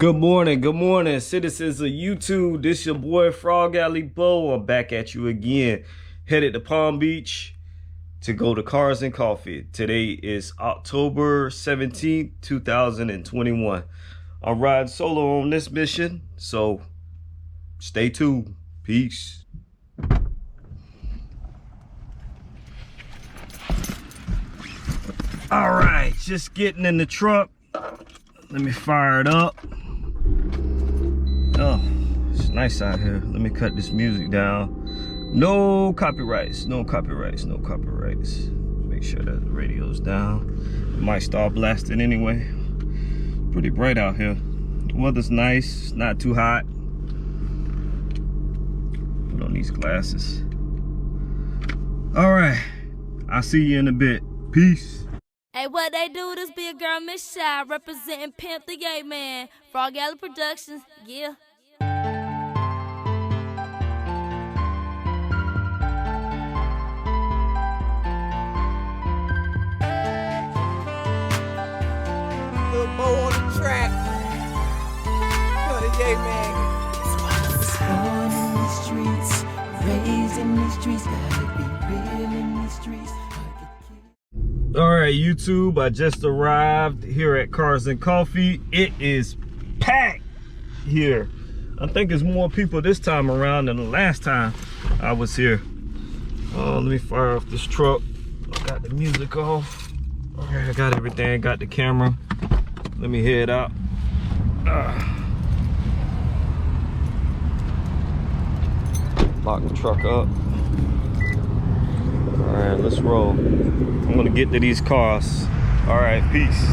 Good morning, citizens of YouTube. This your boy Frogalleybo. I'm back at you again. Headed to Palm Beach to go to Cars and Coffee. Today is October 17th, 2021. I'm riding solo on this mission, so stay tuned. Peace. All right, just getting in the truck. Let me fire it up. Oh, it's nice out here. Let me cut this music down. No copyrights, no copyrights, no copyrights. Make sure that the radio's down. It might start blasting anyway. Pretty bright out here. The weather's nice, not too hot. Put on these glasses. All right, I'll see you in a bit. Peace. Hey, what they do? This be a girl, Miss Shy, representing Pimp the Gay Man, FrogAlleyProductions, yeah. Little bow on the track. Pimp the Gay Man. Born in the streets, raised in the streets, gotta be real in the streets. All right, YouTube, I just arrived here at Cars and Coffee. It is packed here. I think there's more people this time around than the last time I was here. Oh, let me fire off this truck. I got the music off. All right, I got everything, got the camera. Let me head out. Lock the truck up. All right, let's roll. I'm gonna get to these cars. All right, peace.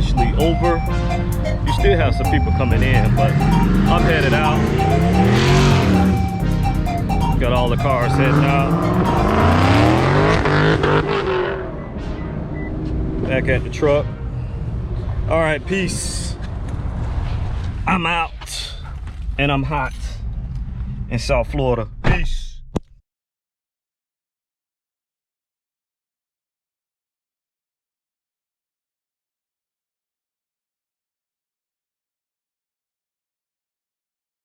officially over. You still have some people coming in, but I'm headed out. Got all the cars heading out. Back at the truck. All right, peace. I'm out, and I'm hot in South Florida. Peace.